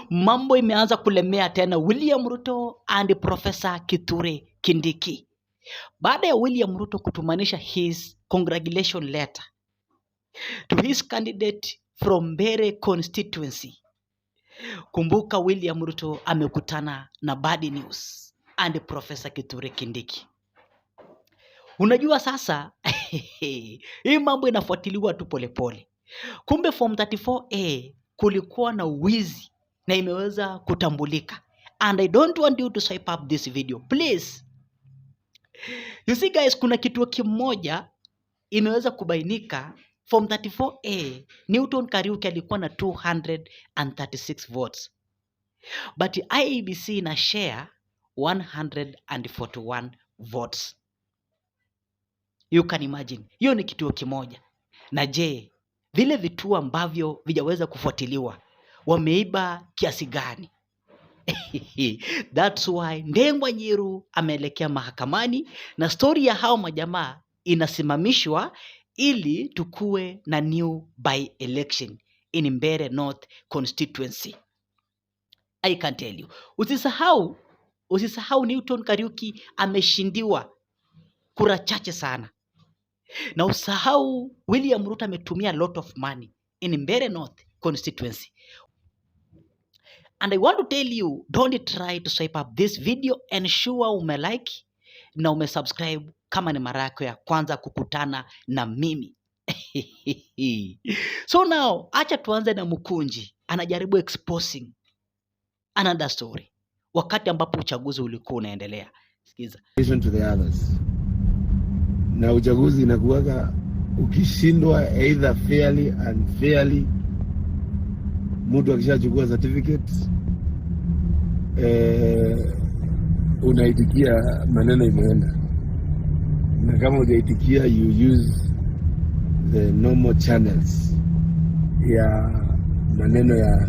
Mambo imeanza kulemea tena William Ruto and Professor Kithure Kindiki. Baada ya William Ruto kutumanisha his congratulation letter to his candidate from Mbeere constituency. Kumbuka William Ruto amekutana na bad news and Professor Kithure Kindiki. Unajua sasa hii mambo inafuatiliwa tu polepole. Kumbe form 34A kulikuwa na wizi na imeweza kutambulika. And I don't want you to swipe up this video, please. You see guys, kuna kituo kimoja imeweza kubainika. Form 34A, Newton Kariuki alikuwa na 236 votes. But IEBC ina share 141 votes. You can imagine. Hiyo ni kituo kimoja. Na je, vile vituo ambavyo vijaweza kufuatiliwa wameiba kiasi gani? That's why Ndengwa Nyiru ameelekea mahakamani na story ya hao majamaa inasimamishwa ili tukue na new by election in Mbeere North constituency. I can tell you. Usisahau Newton Kariuki ameshindiwa kura chache sana. Na usahau William Ruto ametumia a lot of money in Mbeere North constituency. And I want to tell you, don't try to swipe up this video, ensure umelike na umesubscribe kama ni mara yako ya kwanza kukutana na mimi. So now, acha tuanze na Mkunji. Anajaribu exposing another story wakati ambapo uchaguzi ulikuwa unaendelea. Sikiza. To the others. Na uchaguzi inakuwaga ukishindwa either fairly and unfairly, mtu akishachukua certificate unaitikia maneno imeenda, na kama hujaitikia you use the normal channels ya maneno ya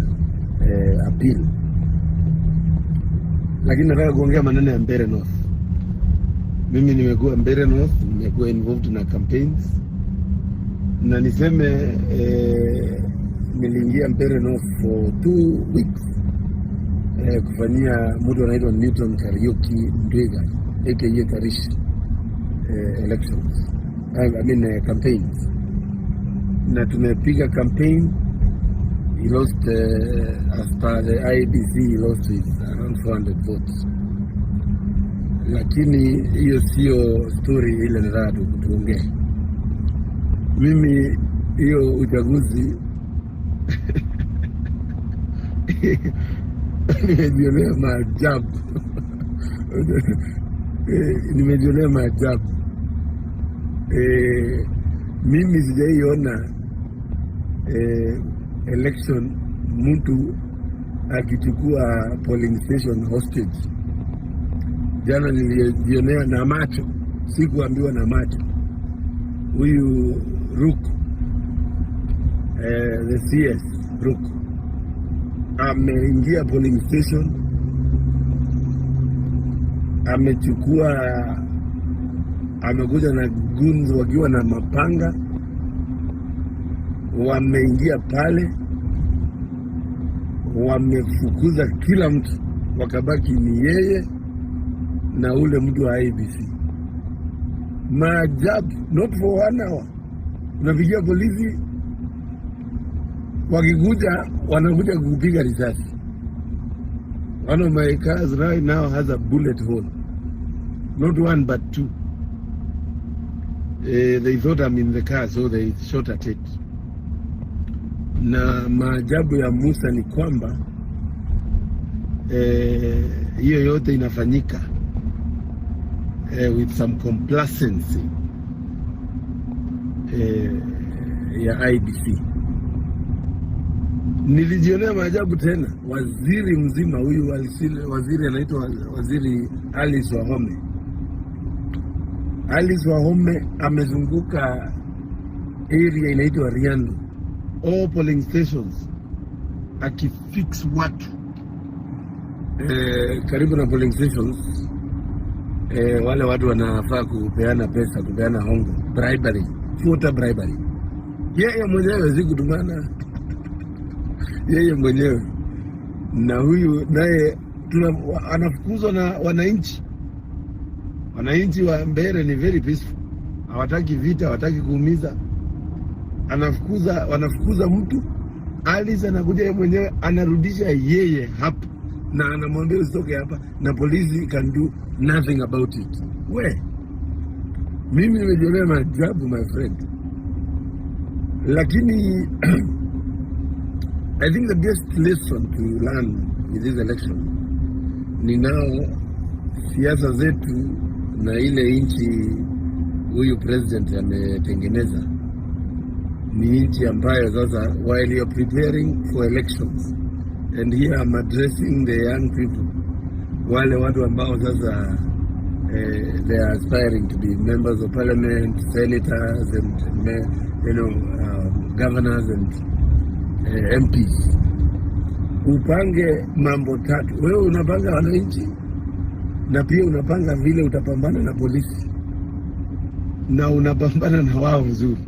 appeal. Lakini nataka kuongea maneno ya Mbeere North. Mimi nimekuwa Mbeere North, nimekuwa involved na campaigns, na niseme niliingia Mbeere North for 2 weeks kufanyia mtu anaitwa Newton Kariuki Ndwiga aka Karish elections, campaigns. Na tumepiga campaign. He lost as per the IEBC, he lost with around 400 votes. Lakini hiyo sio story ile nataka tuongee. Mimi hiyo uchaguzi nimejionea maajabu. Nimejionea maajabu. Mimi sijaiona election mtu akichukua polling station hostage. Jana nilijionea na macho, sikuambiwa na macho. Huyu Ruto, the CS Ruto, ameingia polling station, amekuja na guns wakiwa na mapanga, wameingia pale, wamefukuza kila mtu, wakabaki ni yeye na ule mtu wa IEBC. Maajabu, not for 1 hour. Unapigia polisi, wakikuja wanakuja kukupiga risasi. One of my cars right now has a bullet hole. Not 1 but 2. They thought I'm in the car, so they shot at it. Na maajabu ya Musa ni kwamba hiyo yote inafanyika with some complacency ya IEBC. Nilijionea maajabu tena. Waziri mzima huyu waziri anaitwa Waziri Alice Wahome. Alice Wahome amezunguka area inaitwa Riando, all polling stations, akifix watu karibu na polling stations. Wale watu wanafaa kupeana pesa, kupeana hongo, bribery, voter bribery. Yeye mwenyewe hawezi kutumana. yeye mwenyewe, na huyu naye anafukuzwa na wananchi. Wananchi wa Mbeere ni very peaceful, hawataki vita, hawataki kuumiza. Wanafukuza mtu, Alice anakuja yeye mwenyewe anarudisha yeye hapa na anamwambia usitoke hapa, na polisi can do nothing about it. Mimi nimejionea maajabu, my friend. Lakini I think the best lesson to learn in this election ni nao siasa zetu na ile nchi huyu president ametengeneza ni nchi ambayo sasa, while you're preparing for elections, and here I'm addressing the young people, wale watu ambao sasa they are aspiring to be members of parliament, senators, and governors and MPs. Upange mambo tatu. Wewe unapanga wananchi, na pia unapanga vile utapambana na polisi, na unapambana na wao vizuri.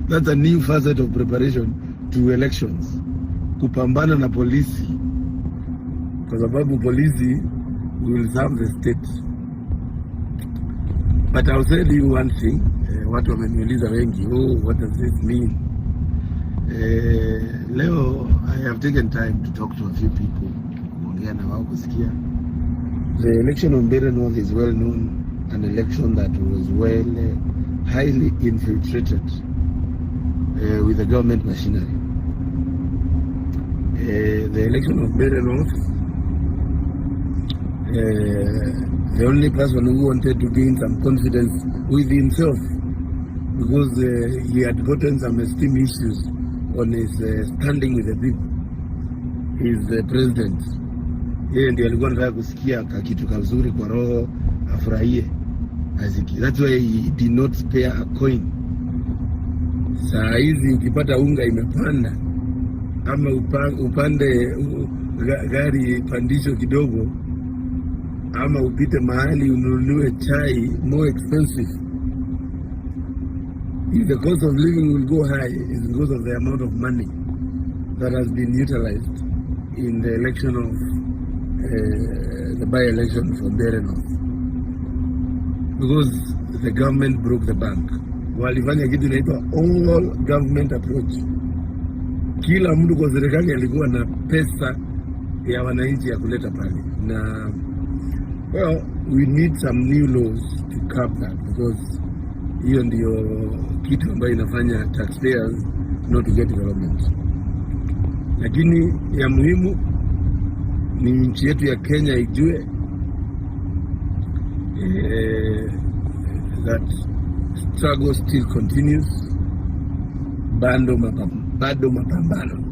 That's a new facet of preparation to elections. Kupambana na polisi, kwa sababu polisi will serve the state. But I'll tell you one thing, watu wameniuliza wengi, what does this mean? Leo I have taken time to talk to a few people, kuongea na wao kusikia. The election on Mbeere North is well known, an election that was highly infiltrated with the government machinery. The election of Mbeere North, the only person who wanted to gain some confidence with himself, because he had gotten some esteem issues on his standing with the people, is the president. Yeye ndiye alikuwa anataka kusikia kitu kazuri kwa roho, afurahie. That's why he did not spare a coin. Saa hizi ukipata unga imepanda, ama upande gari pandisho kidogo, ama upite mahali ununue chai more expensive, if the cost of living will go high, it's because of the amount of money that has been utilized in the election of the by-election for Mbeere North, because the government broke the bank. Walifanya kitu inaitwa all government approach. Kila mtu kwa serikali alikuwa na pesa ya wananchi ya kuleta pale, na well, we need some new laws to curb that, because hiyo ndio kitu ambayo inafanya taxpayers not to get development. Lakini ya muhimu ni nchi yetu ya Kenya ijue that struggle still continues. Bado mapambano.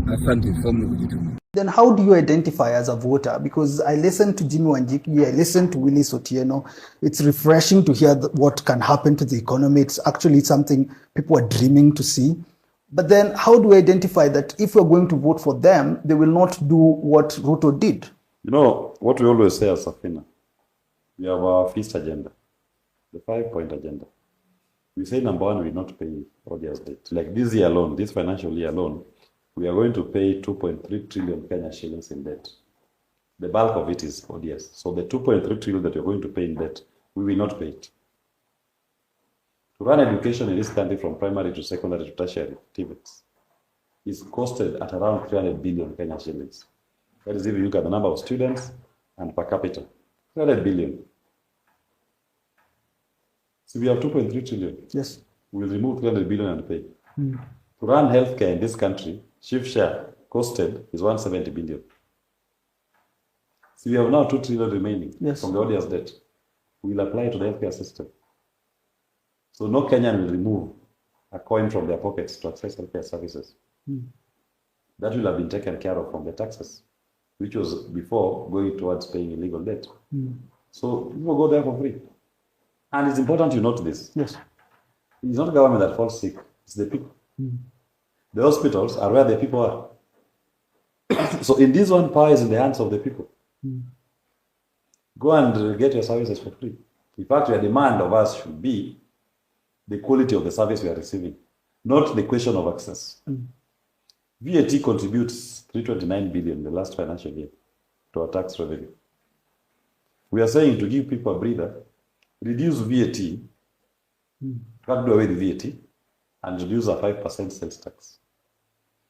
Asante fomu kujituma. Then how do you identify as a voter? Because I listened to Jimmy Wanjigi, I listened to Willis Otieno. It's refreshing to hear what can happen to the economy. It's actually something people are dreaming to see. But then how do we identify that if we're going to vote for them, they will not do what Ruto did? You know, what we always say as Safina, we have our feast agenda, the 5-point agenda. We say number one, we not pay audience debt. Like this year alone, this financial year alone, we are going to pay 2.3 trillion Kenya shillings in debt. The bulk of it is ODS. So the 2.3 trillion that you're going to pay in debt, we will not pay it. To run education in this country from primary to secondary to tertiary activities is costed at around 300 billion Kenya shillings. That is if you look at the number of students and per capita. 300 billion. So we have 2.3 trillion. Yes. We will remove 300 billion and pay. To run healthcare in this country, shift share costed is 170 billion. So we have now 2 trillion remaining from the ODS debt. We will apply to the healthcare system. So no Kenyan will remove a coin from their pockets to access healthcare services. That will have been taken care of from the taxes, which was before going towards paying illegal debt. So people go there for free. And it's important you note this. Yes. It's not government that falls sick, it's the people. The hospitals are where the people are. So in this one, power is in the hands of the people. Go and get your services for free. In fact, your demand of us should be the quality of the service we are receiving. not the question of access. VAT contributes 329 billion the last financial year to our tax revenue. We are saying to give people a breather, reduce VAT, can't do away with VAT, and reduce a 5% sales tax.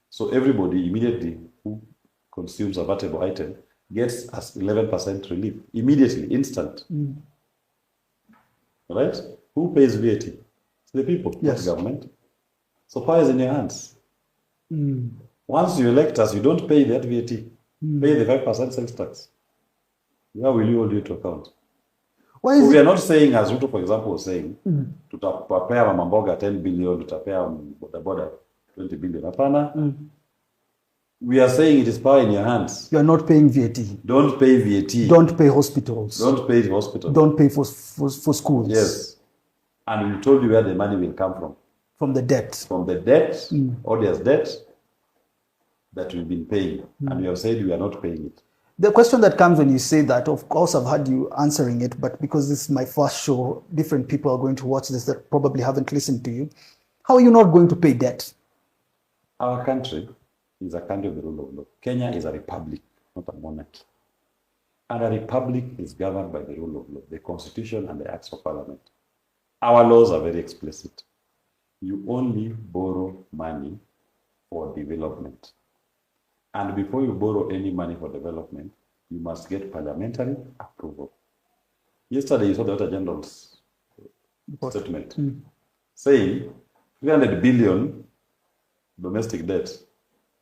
So everybody immediately who consumes a vatable item gets as 11% relief, immediately, instant. Right? Who pays VAT? It's the people, not the government. So power is in your hands. Once you elect us, you don't pay that VAT. Pay the 5% sales tax. How will you hold you to account? Why is So we are not saying, as Ruto, for example, was saying, tutapea mamamboga 10 billion, tutapea bodaboda 20 billion. Hapana. We are saying it is power in your hands. You are not paying VAT. Don't pay VAT. Don't pay hospitals. Don't pay the hospital. Don't pay for schools. Yes. And we told you where the money will come from. From the debt. From the debt, odious debt that we've been paying. And you have said we are not paying it. The question that comes when you say that, of course, I've had you answering it, but because this is my first show, different people are going to watch this that probably haven't listened to you. How are you not going to pay debt? Our country is a country of the rule of law. Kenya is a republic, not a monarchy. And a republic is governed by the rule of law, the constitution and the acts of parliament. Our laws are very explicit. You only borrow money for development. And before you borrow any money for development, you must get parliamentary approval. Yesterday, you saw the Auditor General's statement saying 300 billion domestic debt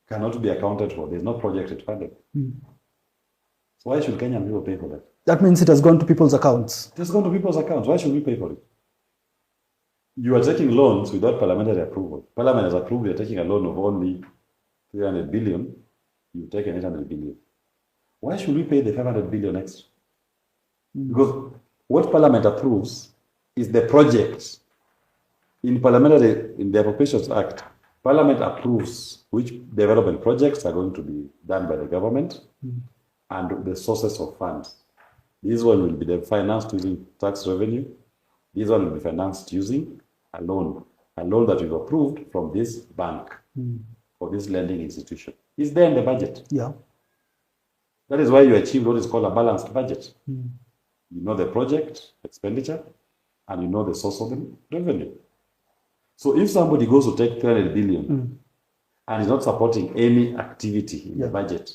cannot be accounted for. There's no project funded. So why should Kenyan people pay for that? That means it has gone to people's accounts. It has gone to people's accounts. Why should we pay for it? You are taking loans without parliamentary approval. Parliament has approved you're taking a loan of only 300 billion. You take an 800 billion. Why should we pay the 500 billion extra? Because what Parliament approves is the project. In the Appropriations Act, Parliament approves which development projects are going to be done by the government and the sources of funds. This one will be financed using tax revenue. This one will be financed using a loan that we've approved from this bank or this lending institution. It's there in the budget. Yeah. That is why you achieve what is called a balanced budget. You know the project expenditure and you know the source of the revenue. So if somebody goes to take 300 billion and is not supporting any activity in the budget,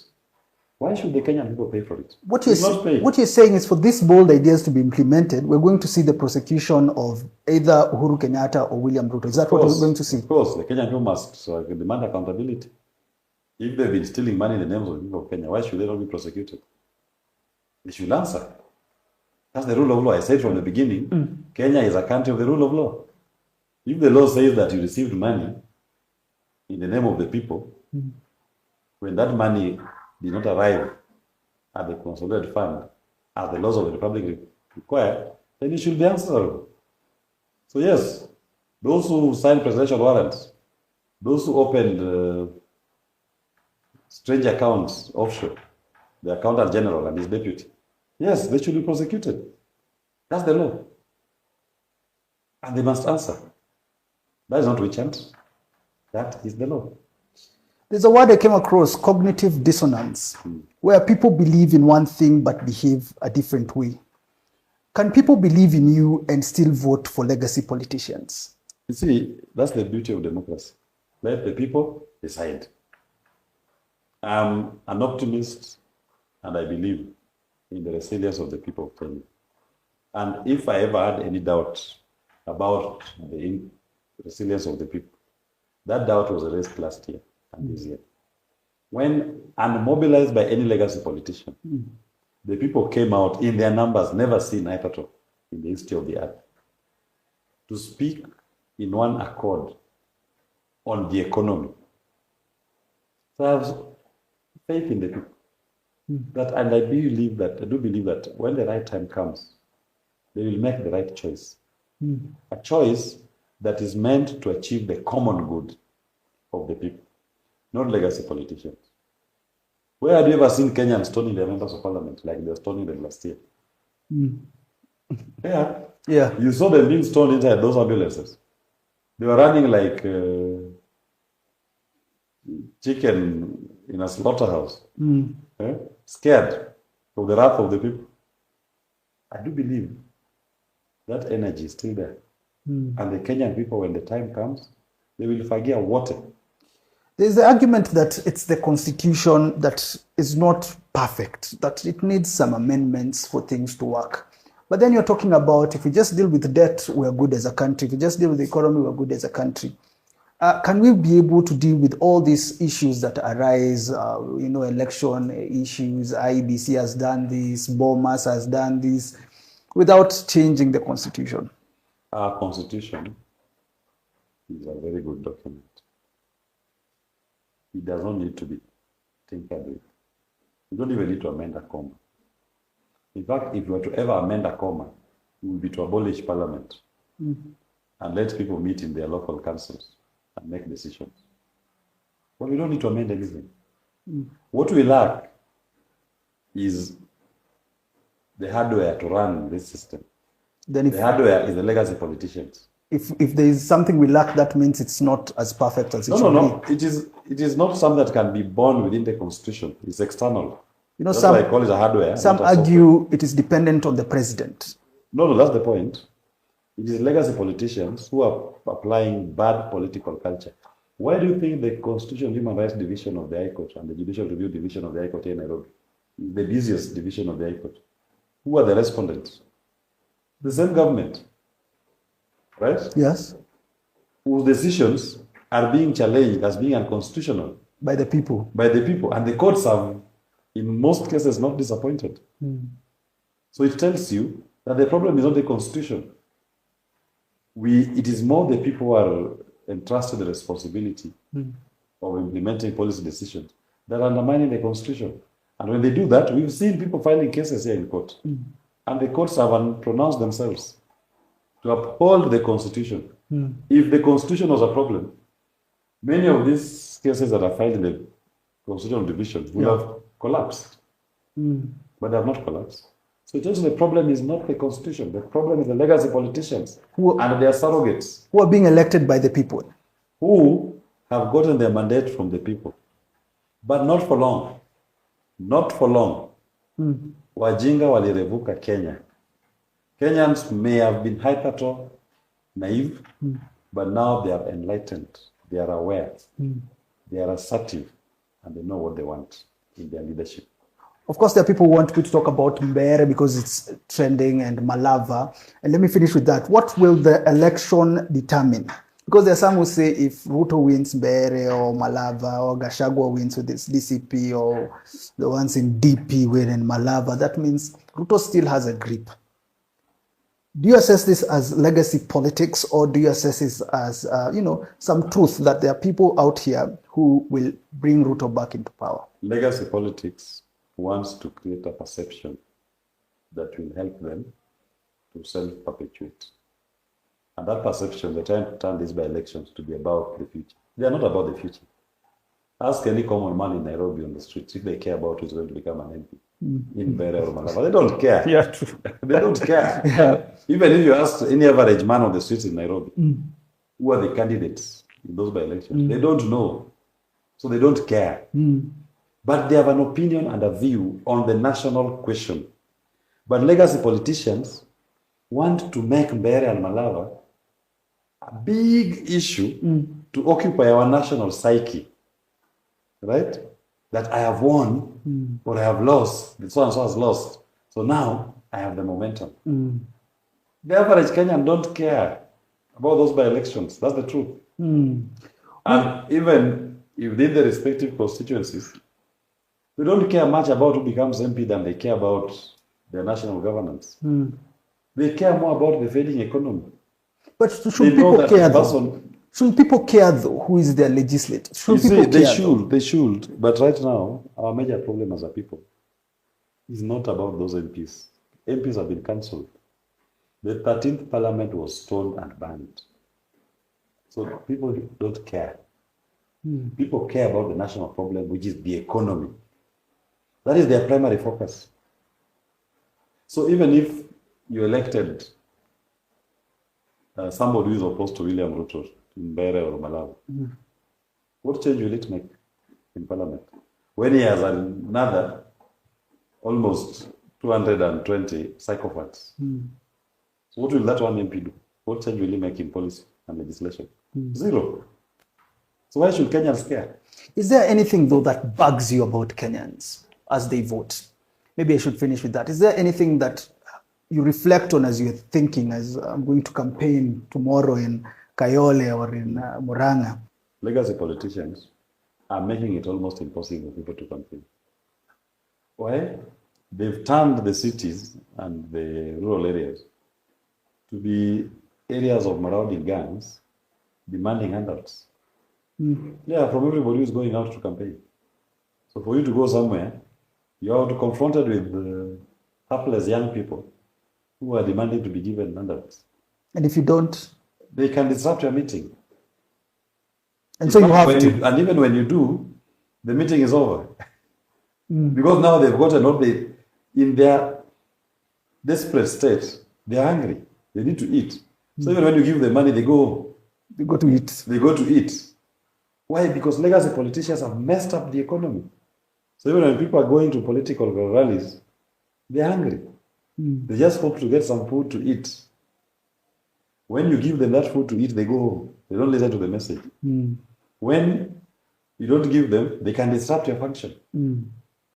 why should the Kenyan people pay for it? What you're saying is for these bold ideas to be implemented, we're going to see the prosecution of either Uhuru Kenyatta or William Ruto. Is that what we're going to see? Of course, the Kenyan people must demand accountability. If they've been stealing money in the names of the people of Kenya, why should they not be prosecuted? They should answer. That's the rule of law. I said from the beginning, Kenya is a country of the rule of law. If the law says that you received money in the name of the people, when that money did not arrive at the consolidated fund, as the laws of the Republic require, then it should be answerable. So yes, those who signed presidential warrants, those who opened strange accounts offshore, the accountant general and his deputy, yes, they should be prosecuted. That's the law. And they must answer. That is not witch-hunt. That is the law. There's a word I came across, cognitive dissonance, where people believe in one thing but behave a different way. Can people believe in you and still vote for legacy politicians? You see, that's the beauty of democracy. Let the people decide. I'm an optimist and I believe in the resilience of the people of Kenya. And if I ever had any doubt about the resilience of the people, that doubt was erased last year and this year. When unmobilized by any legacy politician, the people came out in their numbers, never seen hitherto in the history of the earth, to speak in one accord on the economy. So I have faith in the people. And I do believe that when the right time comes, they will make the right choice. A choice that is meant to achieve the common good of the people, not legacy politicians. Where have you ever seen Kenyans stoning their members of parliament like they were stoning them last year? Yeah. You saw them being stoned inside those ambulances. They were running like chicken in a slaughterhouse, scared of the wrath of the people. I do believe that energy is still there. And the Kenyan people, when the time comes, they will forget water. There's the argument that it's the constitution that is not perfect, that it needs some amendments for things to work. But then you're talking about if we just deal with debt, we're good as a country. If we just deal with the economy, we're good as a country. Can we be able to deal with all these issues that arise, election issues, IEBC has done this, Bomas has done this, without changing the constitution? Our constitution is a very good document. It does not need to be tinkered with. You don't even need to amend a comma. In fact, if you were to ever amend a comma, it would be to abolish parliament and let people meet in their local councils and make decisions. Well, we don't need to amend anything. What we lack is the hardware to run this system. Then if the hardware is the legacy politicians. If there is something we lack, that means it's not as perfect as it should be. It is not something that can be born within the constitution. It's external. That's some, why I call it a hardware. Some argue it is dependent on the president. No, that's the point. It is legacy politicians who are applying bad political culture. Why do you think the Constitutional Human Rights Division of the High Court and the Judicial Review Division of the High Court here in Nairobi is the busiest division of the High Court? Who are the respondents? The same government, right? Yes. Whose decisions are being challenged as being unconstitutional. By the people. By the people. And the courts have, in most cases, not disappointed. So it tells you that the problem is not the constitution. It is more the people who are entrusted the responsibility of implementing policy decisions that are undermining the constitution. And when they do that, we've seen people filing cases here in court. And the courts have pronounced themselves to uphold the constitution. If the constitution was a problem, many of these cases that are filed in the constitutional division would have collapsed. But they have not collapsed. So it tells you the problem is not the constitution. The problem is the legacy politicians and their surrogates. Who are being elected by the people. Who have gotten their mandate from the people. But not for long. Not for long. Wajinga walirevuka Kenya. Kenyans may have been hypertrophic, naive, but now they are enlightened. They are aware. They are assertive, and they know what they want in their leadership. Of course, there are people who want me to talk about Mbeere because it's trending and Malava. And let me finish with that. What will the election determine? Because there are some who say if Ruto wins Mbeere or Malava or Gachagua wins with this DCP or the ones in DP win in Malava, that means Ruto still has a grip. Do you assess this as legacy politics, or do you assess this as, some truth that there are people out here who will bring Ruto back into power? Legacy politics wants to create a perception that will help them to self-perpetuate. And that perception, they're trying to turn these by-elections to be about the future. They are not about the future. Ask any common man in Nairobi on the streets if they care about who's going to become an MP in Mbeere or Malava. They don't care. Yeah, true. They don't care. Yeah. Even if you ask any average man on the streets in Nairobi, who are the candidates in those by-elections, they don't know. So they don't care. But they have an opinion and a view on the national question. But legacy politicians want to make Mbeere and Malava a big issue to occupy our national psyche. Right? That I have won or I have lost. So and so has lost. So now I have the momentum. The average Kenyan don't care about those by-elections. That's the truth. And even within the respective constituencies, they don't care much about who becomes MP than they care about their national governance. They care more about the failing economy. But should people care though? Should people care though? Who is their legislator? They should. But right now, our major problem as a people is not about those MPs. MPs have been cancelled. The 13th Parliament was stoned and banned. So people don't care. People care about the national problem, which is the economy. That is their primary focus. So even if you elected somebody who is opposed to William Ruto in Mbeere or Malawi, what change will it make in parliament? When he has another almost 220 psychopaths. So what will that one MP do? What change will he make in policy and legislation? Zero. So why should Kenyans care? Is there anything, though, that bugs you about Kenyans as they vote? Maybe I should finish with that. Is there anything that you reflect on as you're thinking, as I'm going to campaign tomorrow in Kayole or in Murang'a? Legacy politicians are making it almost impossible for people to campaign. Why? They've turned the cities and the rural areas to be areas of marauding gangs demanding handouts. Yeah, from everybody who's going out to campaign. So for you to go somewhere, you are confronted with hapless young people who are demanding to be given handouts. And if you don't? They can disrupt your meeting. And so you have to. And even when you do, the meeting is over. Because now they've gotten what they, in their desperate state, they're hungry. They need to eat. So even when you give them money, they go to eat. They go to eat. Why? Because legacy politicians have messed up the economy. So even when people are going to political rallies, they're hungry. They just hope to get some food to eat. When you give them that food to eat, they go home. They don't listen to the message. When you don't give them, they can disrupt your function.